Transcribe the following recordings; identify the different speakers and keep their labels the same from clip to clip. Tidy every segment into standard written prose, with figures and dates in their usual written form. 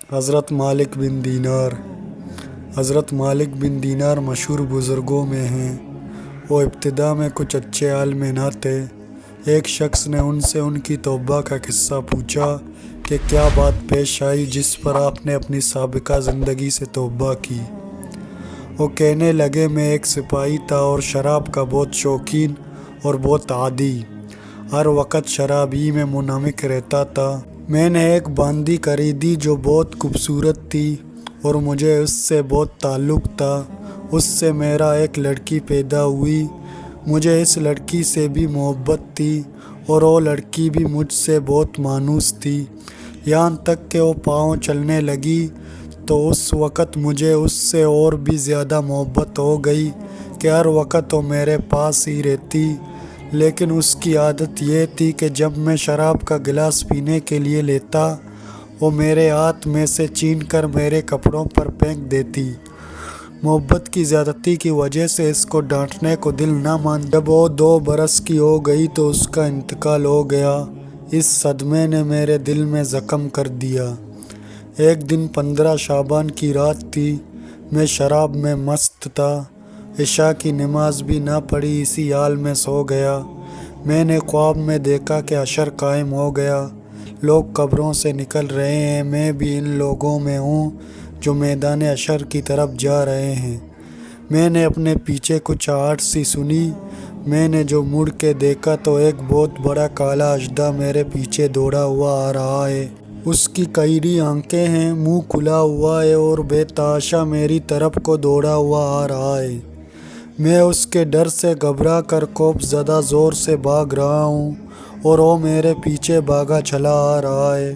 Speaker 1: حضرت مالک بن دینار۔ حضرت مالک بن دینار مشہور بزرگوں میں ہیں۔ وہ ابتدا میں کچھ اچھے حال میں نہ تھے۔ ایک شخص نے ان سے ان کی توبہ کا قصہ پوچھا کہ کیا بات پیش آئی جس پر آپ نے اپنی سابقہ زندگی سے توبہ کی۔ وہ کہنے لگے، میں ایک سپاہی تھا اور شراب کا بہت شوقین اور بہت عادی۔ ہر وقت شراب ہی میں منہمک رہتا تھا۔ میں نے ایک باندی خریدی جو بہت خوبصورت تھی اور مجھے اس سے بہت تعلق تھا۔ اس سے میرا ایک لڑکی پیدا ہوئی۔ مجھے اس لڑکی سے بھی محبت تھی اور وہ لڑکی بھی مجھ سے بہت مانوس تھی، یہاں تک کہ وہ پاؤں چلنے لگی تو اس وقت مجھے اس سے اور بھی زیادہ محبت ہو گئی کہ ہر وقت وہ میرے پاس ہی رہتی۔ لیکن اس کی عادت یہ تھی کہ جب میں شراب کا گلاس پینے کے لیے لیتا، وہ میرے ہاتھ میں سے چھین کر میرے کپڑوں پر پھینک دیتی۔ محبت کی زیادتی کی وجہ سے اس کو ڈانٹنے کو دل نہ مانتا۔ جب وہ 2 برس کی ہو گئی تو اس کا انتقال ہو گیا۔ اس صدمے نے میرے دل میں زخم کر دیا۔ ایک دن 15 شعبان کی رات تھی۔ میں شراب میں مست تھا۔ عشاء کی نماز بھی نہ پڑھی، اسی حال میں سو گیا۔ میں نے خواب میں دیکھا کہ حشر قائم ہو گیا، لوگ قبروں سے نکل رہے ہیں، میں بھی ان لوگوں میں ہوں جو میدان حشر کی طرف جا رہے ہیں۔ میں نے اپنے پیچھے کچھ آہٹ سی سنی۔ میں نے جو مڑ کے دیکھا تو ایک بہت بڑا کالا اژدہا میرے پیچھے دوڑا ہوا آ رہا ہے۔ اس کی کیڑی آنکھیں ہیں، منہ کھلا ہوا ہے اور بے تحاشا میری طرف کو دوڑا ہوا آ رہا ہے۔ میں اس کے ڈر سے گھبرا کر خوف زدہ زور سے بھاگ رہا ہوں اور وہ میرے پیچھے بھاگا چلا آ رہا ہے۔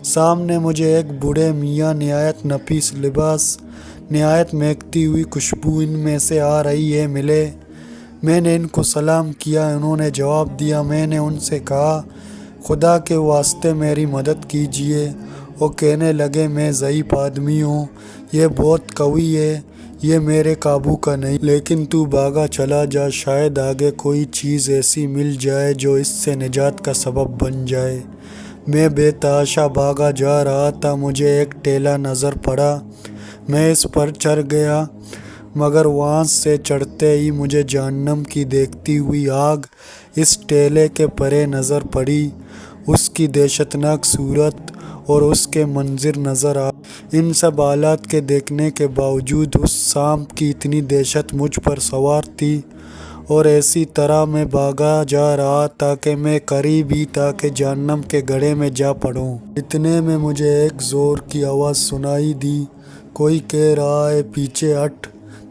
Speaker 1: سامنے مجھے ایک بوڑھے میاں نہایت نفیس لباس، نہایت مہکتی ہوئی خوشبو ان میں سے آ رہی ہے ملے۔ میں نے ان کو سلام کیا، انہوں نے جواب دیا۔ میں نے ان سے کہا، خدا کے واسطے میری مدد کیجیے۔ وہ کہنے لگے، میں ضعیف آدمی ہوں، یہ بہت قوی ہے، یہ میرے قابو کا نہیں، لیکن تو بھاگا چلا جا، شاید آگے کوئی چیز ایسی مل جائے جو اس سے نجات کا سبب بن جائے۔ میں بے تحاشا بھاگا جا رہا تھا، مجھے ایک ٹیلہ نظر پڑا، میں اس پر چڑھ گیا، مگر وہاں سے چڑھتے ہی مجھے جہنم کی دیکھتی ہوئی آگ اس ٹیلے کے پرے نظر پڑی۔ اس کی دہشتناک صورت اور اس کے منظر نظر آ۔ ان سب حالات کے دیکھنے کے باوجود اس سانپ کی اتنی دہشت مجھ پر سوار تھی اور اسی طرح میں بھاگا جا رہا تھا کہ میں قریب ہی تھا کہ جہنم کے گڑھے میں جا پڑوں۔ اتنے میں مجھے ایک زور کی آواز سنائی دی، کوئی کہہ رہا ہے، پیچھے ہٹ،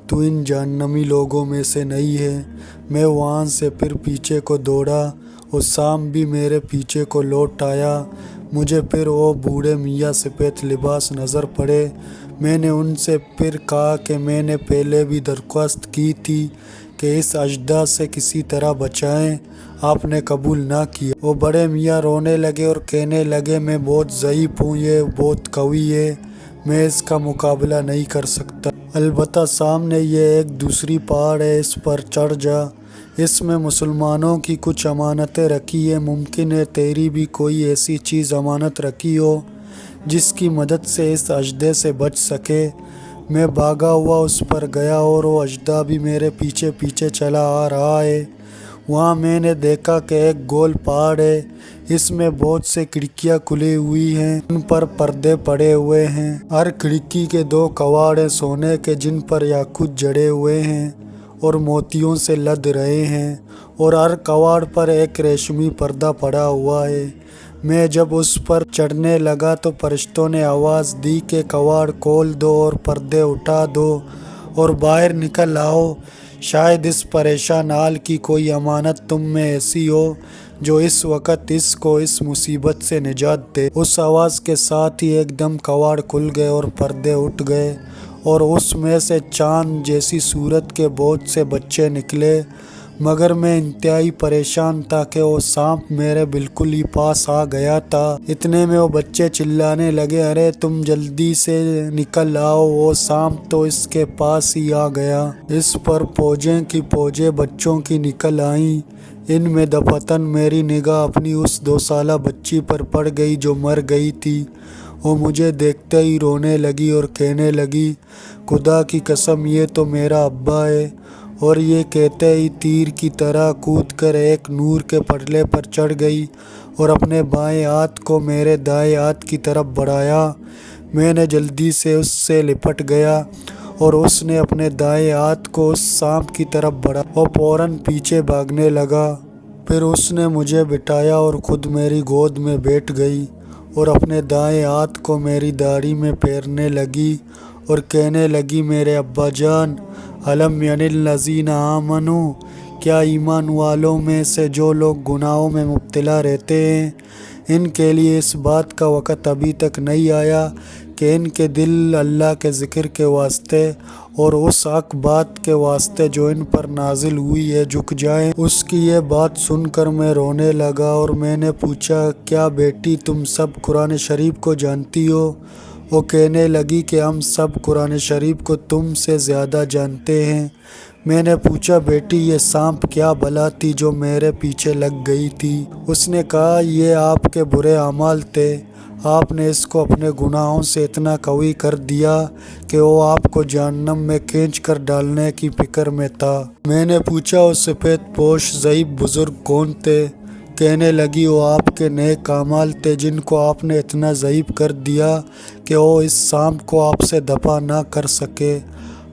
Speaker 1: تو ان جہنمی لوگوں میں سے نہیں ہے۔ میں وہاں سے پھر پیچھے کو دوڑا، وہ سانپ بھی میرے پیچھے کو لوٹ آیا۔ مجھے پھر وہ بوڑھے میاں سفید لباس نظر پڑے۔ میں نے ان سے پھر کہا کہ میں نے پہلے بھی درخواست کی تھی کہ اس اژدہا سے کسی طرح بچائیں، آپ نے قبول نہ کیا۔ وہ بڑے میاں رونے لگے اور کہنے لگے، میں بہت ضعیف ہوں، یہ بہت قوی ہے، میں اس کا مقابلہ نہیں کر سکتا۔ البتہ سامنے یہ ایک دوسری پہاڑ ہے، اس پر چڑھ جا، اس میں مسلمانوں کی کچھ امانتیں رکھی ہیں، ممکن ہے تیری بھی کوئی ایسی چیز امانت رکھی ہو جس کی مدد سے اس اژدہے سے بچ سکے۔ میں بھاگا ہوا اس پر گیا اور وہ اژدہا بھی میرے پیچھے پیچھے چلا آ رہا ہے۔ وہاں میں نے دیکھا کہ ایک گول پہاڑ ہے، اس میں بہت سے کھڑکیاں کھلی ہوئی ہیں، ان پر پردے پڑے ہوئے ہیں۔ ہر کھڑکی کے 2 کواڑ ہیں سونے کے، جن پر یاقوت جڑے ہوئے ہیں اور موتیوں سے لد رہے ہیں، اور ہر کواڑ پر ایک ریشمی پردہ پڑا ہوا ہے۔ میں جب اس پر چڑھنے لگا تو فرشتوں نے آواز دی کہ کواڑ کھول دو اور پردے اٹھا دو اور باہر نکل آؤ، شاید اس پریشان حال کی کوئی امانت تم میں ایسی ہو جو اس وقت اس کو اس مصیبت سے نجات دے۔ اس آواز کے ساتھ ہی ایک دم کواڑ کھل گئے اور پردے اٹھ گئے اور اس میں سے چاند جیسی صورت کے بہت سے بچے نکلے، مگر میں انتہائی پریشان تھا کہ وہ سانپ میرے بالکل ہی پاس آ گیا تھا۔ اتنے میں وہ بچے چلانے لگے، ارے تم جلدی سے نکل آؤ، وہ سانپ تو اس کے پاس ہی آ گیا۔ اس پر فوجیں کی فوجیں بچوں کی نکل آئیں۔ ان میں دفعتاً میری نگاہ اپنی اس 2 سالہ بچی پر پڑ گئی جو مر گئی تھی۔ وہ مجھے دیکھتے ہی رونے لگی اور کہنے لگی، خدا کی قسم یہ تو میرا ابا ہے۔ اور یہ کہتے ہی تیر کی طرح کود کر ایک نور کے پٹلے پر چڑھ گئی اور اپنے بائیں ہاتھ کو میرے دائیں ہاتھ کی طرف بڑھایا۔ میں نے جلدی سے اس سے لپٹ گیا اور اس نے اپنے دائیں ہاتھ کو اس سانپ کی طرف بڑھایا اور فوراً پیچھے بھاگنے لگا۔ پھر اس نے مجھے بٹھایا اور خود میری گود میں بیٹھ گئی اور اپنے دائیں ہاتھ کو میری داڑھی میں پھیرنے لگی اور کہنے لگی، میرے ابا جان، الم یعن الذین آمنوا، کیا ایمان والوں میں سے جو لوگ گناہوں میں مبتلا رہتے ہیں، ان کے لیے اس بات کا وقت ابھی تک نہیں آیا کہ ان کے دل اللہ کے ذکر کے واسطے اور اس حق بات کے واسطے جو ان پر نازل ہوئی ہے جھک جائیں۔ اس کی یہ بات سن کر میں رونے لگا اور میں نے پوچھا، کیا بیٹی تم سب قرآن شریف کو جانتی ہو؟ وہ کہنے لگی کہ ہم سب قرآن شریف کو تم سے زیادہ جانتے ہیں۔ میں نے پوچھا، بیٹی یہ سانپ کیا بلا تھی جو میرے پیچھے لگ گئی تھی؟ اس نے کہا، یہ آپ کے برے اعمال تھے، آپ نے اس کو اپنے گناہوں سے اتنا قوی کر دیا کہ وہ آپ کو جہنم میں کھینچ کر ڈالنے کی فکر میں تھا۔ میں نے پوچھا، وہ سفید پوش ضعیف بزرگ کون تھے؟ کہنے لگی، وہ آپ کے نیک اعمال تھے جن کو آپ نے اتنا ضعیف کر دیا کہ وہ اس سانپ کو آپ سے دفع نہ کر سکے،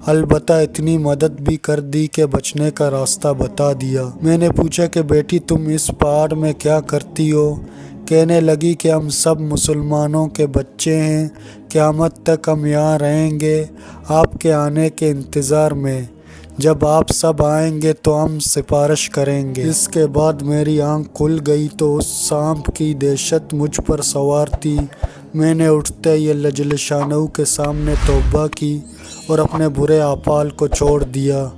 Speaker 1: البتہ اتنی مدد بھی کر دی کہ بچنے کا راستہ بتا دیا۔ میں نے پوچھا کہ بیٹی تم اس پہاڑ میں کیا کرتی ہو؟ کہنے لگی کہ ہم سب مسلمانوں کے بچے ہیں، قیامت تک ہم یہاں رہیں گے آپ کے آنے کے انتظار میں، جب آپ سب آئیں گے تو ہم سفارش کریں گے۔ اس کے بعد میری آنکھ کھل گئی تو اس سانپ کی دہشت مجھ پر سوار تھی۔ میں نے اٹھتے ہی اللہ جل شانہ کے سامنے توبہ کی اور اپنے برے اعمال کو چھوڑ دیا۔